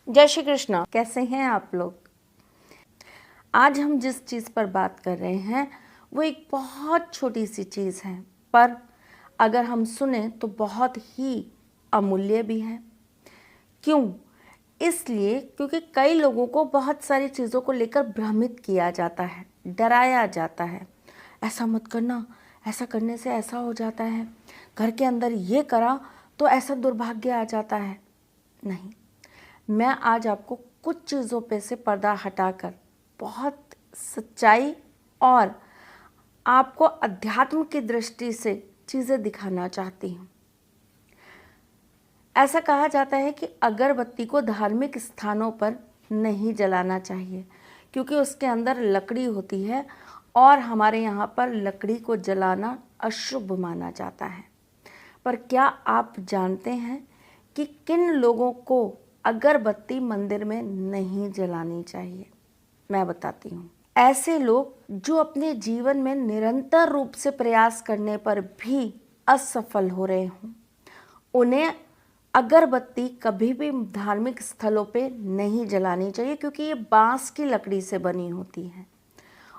जय श्री कृष्ण। कैसे हैं आप लोग? आज हम जिस चीज़ पर बात कर रहे हैं वो एक बहुत छोटी सी चीज़ है, पर अगर हम सुने तो बहुत ही अमूल्य भी है। क्यों? इसलिए क्योंकि कई लोगों को बहुत सारी चीज़ों को लेकर भ्रमित किया जाता है, डराया जाता है। ऐसा मत करना, ऐसा करने से ऐसा हो जाता है, घर के अंदर ये करा तो ऐसा दुर्भाग्य आ जाता है। नहीं, मैं आज आपको कुछ चीज़ों पे से पर्दा हटाकर बहुत सच्चाई और आपको अध्यात्म की दृष्टि से चीज़ें दिखाना चाहती हूँ। ऐसा कहा जाता है कि अगरबत्ती को धार्मिक स्थानों पर नहीं जलाना चाहिए क्योंकि उसके अंदर लकड़ी होती है और हमारे यहाँ पर लकड़ी को जलाना अशुभ माना जाता है। पर क्या आप जानते हैं कि किन लोगों को अगरबत्ती मंदिर में नहीं जलानी चाहिए? मैं बताती हूँ। ऐसे लोग जो अपने जीवन में निरंतर रूप से प्रयास करने पर भी असफल हो रहे हों, उन्हें अगरबत्ती कभी भी धार्मिक स्थलों पे नहीं जलानी चाहिए क्योंकि ये बांस की लकड़ी से बनी होती है।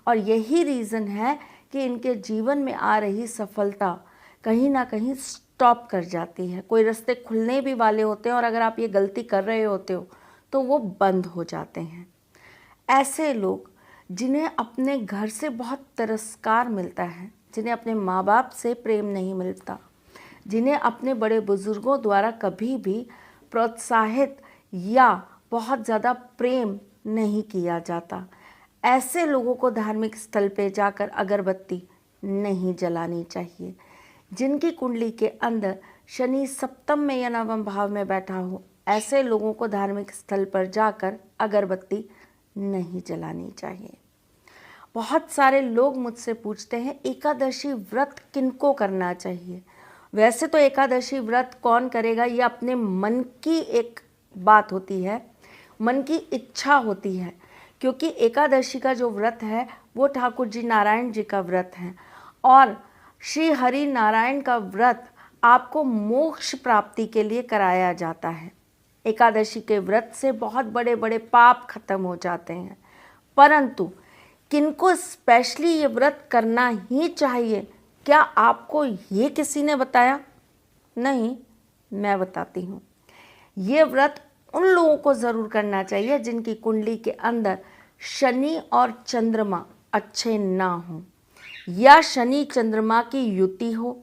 और यही रीज़न है कि इनके जीवन में आ रही सफलता कहीं ना कहीं स्टॉप कर जाती है। कोई रास्ते खुलने भी वाले होते हैं और अगर आप ये गलती कर रहे होते हो तो वो बंद हो जाते हैं। ऐसे लोग जिन्हें अपने घर से बहुत तिरस्कार मिलता है, जिन्हें अपने माँ बाप से प्रेम नहीं मिलता, जिन्हें अपने बड़े बुजुर्गों द्वारा कभी भी प्रोत्साहित या बहुत ज़्यादा प्रेम नहीं किया जाता, ऐसे लोगों को धार्मिक स्थल पे जाकर अगरबत्ती नहीं जलानी चाहिए। जिनकी कुंडली के अंदर शनि सप्तम में या नवम भाव में बैठा हो, ऐसे लोगों को धार्मिक स्थल पर जाकर अगरबत्ती नहीं जलानी चाहिए। बहुत सारे लोग मुझसे पूछते हैं एकादशी व्रत किनको करना चाहिए। वैसे तो एकादशी व्रत कौन करेगा, ये अपने मन की एक बात होती है, मन की इच्छा होती है, क्योंकि एकादशी का जो व्रत है वो ठाकुर जी नारायण जी का व्रत है और श्री हरि नारायण का व्रत आपको मोक्ष प्राप्ति के लिए कराया जाता है। एकादशी के व्रत से बहुत बड़े बड़े पाप खत्म हो जाते हैं। परंतु किनको स्पेशली ये व्रत करना ही चाहिए, क्या आपको ये किसी ने बताया? नहीं, मैं बताती हूँ। ये व्रत उन लोगों को ज़रूर करना चाहिए जिनकी कुंडली के अंदर शनि और चंद्रमा अच्छे ना हों, या शनि चंद्रमा की युति हो,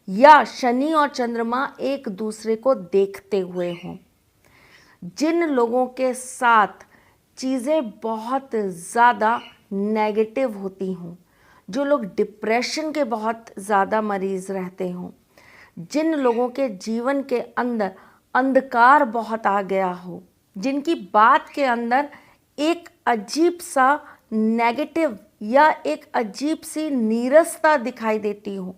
या शनि और चंद्रमा एक दूसरे को देखते हुए हों। जिन लोगों के साथ चीज़ें बहुत ज़्यादा नेगेटिव होती हों, जो लोग डिप्रेशन के बहुत ज़्यादा मरीज़ रहते हों, जिन लोगों के जीवन के अंदर अंधकार बहुत आ गया हो, जिनकी बात के अंदर एक अजीब सा नेगेटिव या एक अजीब सी नीरसता दिखाई देती हो,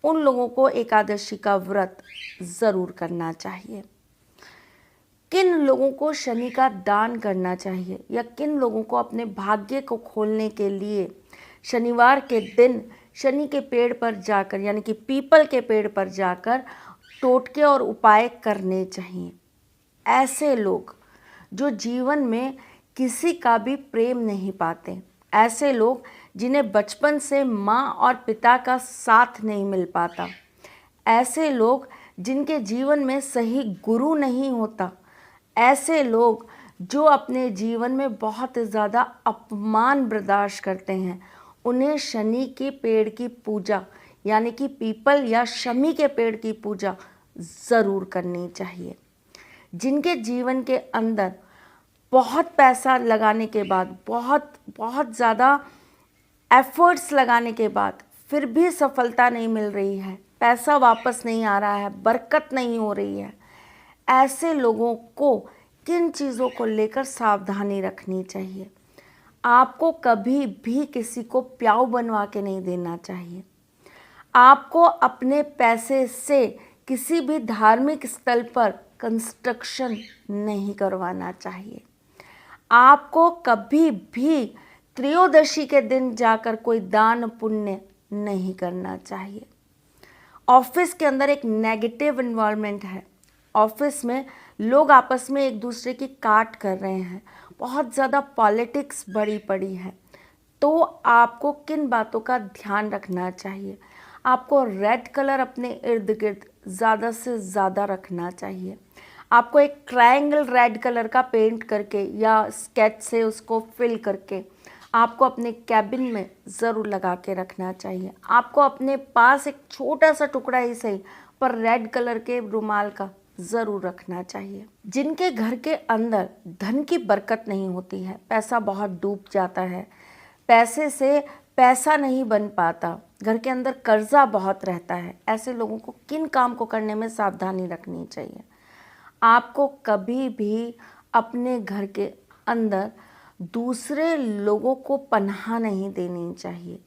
उन लोगों को एकादशी का व्रत ज़रूर करना चाहिए। किन लोगों को शनि का दान करना चाहिए या किन लोगों को अपने भाग्य को खोलने के लिए शनिवार के दिन शनि के पेड़ पर जाकर, यानी कि पीपल के पेड़ पर जाकर टोटके और उपाय करने चाहिए। ऐसे लोग जो जीवन में किसी का भी प्रेम नहीं पाते, ऐसे लोग जिन्हें बचपन से माँ और पिता का साथ नहीं मिल पाता, ऐसे लोग जिनके जीवन में सही गुरु नहीं होता, ऐसे लोग जो अपने जीवन में बहुत ज़्यादा अपमान बर्दाश्त करते हैं, उन्हें शनि के पेड़ की पूजा, यानी कि पीपल या शमी के पेड़ की पूजा ज़रूर करनी चाहिए। जिनके जीवन के अंदर बहुत पैसा लगाने के बाद, बहुत ज़्यादा एफर्ट्स लगाने के बाद फिर भी सफलता नहीं मिल रही है, पैसा वापस नहीं आ रहा है, बरकत नहीं हो रही है, ऐसे लोगों को किन चीज़ों को लेकर सावधानी रखनी चाहिए? आपको कभी भी किसी को प्याऊ बनवा के नहीं देना चाहिए। आपको अपने पैसे से किसी भी धार्मिक स्थल पर कंस्ट्रक्शन नहीं करवाना चाहिए। आपको कभी भी त्रयोदशी के दिन जाकर कोई दान पुण्य नहीं करना चाहिए। ऑफिस के अंदर एक नेगेटिव एनवायरनमेंट है, ऑफिस में लोग आपस में एक दूसरे की काट कर रहे हैं, बहुत ज़्यादा पॉलिटिक्स बड़ी पड़ी है। तो आपको किन बातों का ध्यान रखना चाहिए? आपको रेड कलर अपने इर्द गिर्द ज़्यादा से ज़्यादा रखना चाहिए। आपको एक ट्रायंगल रेड कलर का पेंट करके या स्केच से उसको फिल करके आपको अपने कैबिन में ज़रूर लगा के रखना चाहिए। आपको अपने पास एक छोटा सा टुकड़ा ही सही पर रेड कलर के रुमाल का ज़रूर रखना चाहिए। जिनके घर के अंदर धन की बरकत नहीं होती है, पैसा बहुत डूब जाता है, पैसे से पैसा नहीं बन पाता, घर के अंदर कर्जा बहुत रहता है, ऐसे लोगों को किन काम को करने में सावधानी रखनी चाहिए? आपको कभी भी अपने घर के अंदर दूसरे लोगों को पनाह नहीं देनी चाहिए।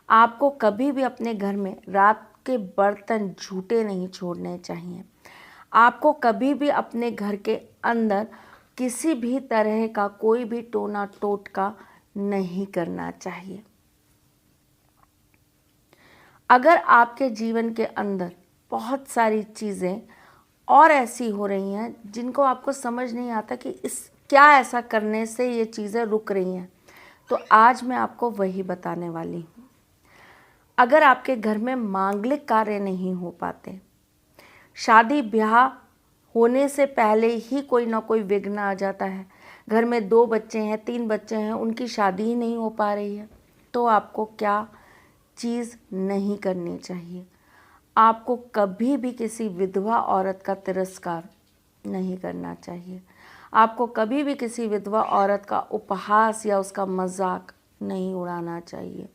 आपको कभी भी अपने घर में रात के बर्तन झूठे नहीं छोड़ने चाहिए। आपको कभी भी अपने घर के अंदर किसी भी तरह का कोई भी टोना टोटका नहीं करना चाहिए। अगर आपके जीवन के अंदर बहुत सारी चीज़ें और ऐसी हो रही हैं जिनको आपको समझ नहीं आता कि क्या ऐसा करने से ये चीज़ें रुक रही हैं, तो आज मैं आपको वही बताने वाली हूँ। अगर आपके घर में मांगलिक कार्य नहीं हो पाते, शादी ब्याह होने से पहले ही कोई ना कोई विघ्न आ जाता है, घर में 2 बच्चे हैं 3 बच्चे हैं, उनकी शादी ही नहीं हो पा रही है, तो आपको क्या चीज़ नहीं करनी चाहिए? आपको कभी भी किसी विधवा औरत का तिरस्कार नहीं करना चाहिए। आपको कभी भी किसी विधवा औरत का उपहास या उसका मजाक नहीं उड़ाना चाहिए।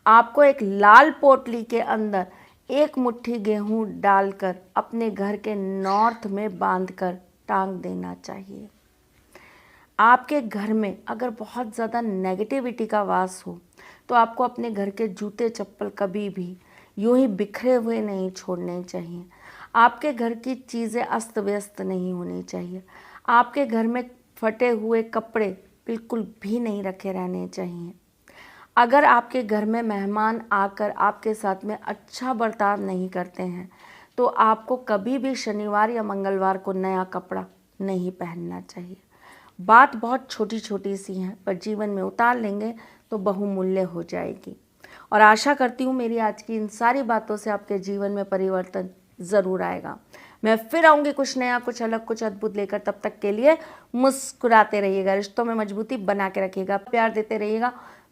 आपको एक लाल पोटली के अंदर 1 मुट्ठी गेहूं डालकर अपने घर के नॉर्थ में बांधकर टांग देना चाहिए। आपके घर में अगर बहुत ज़्यादा नेगेटिविटी का वास हो तो आपको अपने घर के जूते चप्पल कभी भी यूं ही बिखरे हुए नहीं छोड़ने चाहिए। आपके घर की चीज़ें अस्त व्यस्त नहीं होनी चाहिए। आपके घर में फटे हुए कपड़े बिल्कुल भी नहीं रखे रहने चाहिए। अगर आपके घर में मेहमान आकर आपके साथ में अच्छा बर्ताव नहीं करते हैं तो आपको कभी भी शनिवार या मंगलवार को नया कपड़ा नहीं पहनना चाहिए। बात बहुत छोटी छोटी सी हैं पर जीवन में उतार लेंगे तो बहुमूल्य हो जाएगी। और आशा करती हूँ मेरी आज की इन सारी बातों से आपके जीवन में परिवर्तन ज़रूर आएगा। मैं फिर आऊँगी कुछ नया, कुछ अलग, कुछ अद्भुत लेकर। तब तक के लिए मुस्कुराते रहिएगा, रिश्तों में मजबूती बना के रखिएगा, प्यार देते रहिएगा,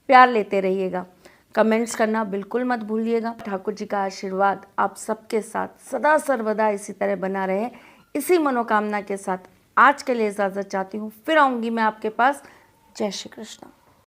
प्यार लेते रहिएगा। कमेंट्स करना बिल्कुल मत भूलिएगा। ठाकुर जी का आशीर्वाद आप सबके साथ सदा सर्वदा इसी तरह बना रहे, इसी मनोकामना के साथ आज के लिए इजाज़त चाहती हूँ। फिर आऊँगी मैं आपके पास। जय श्री कृष्ण।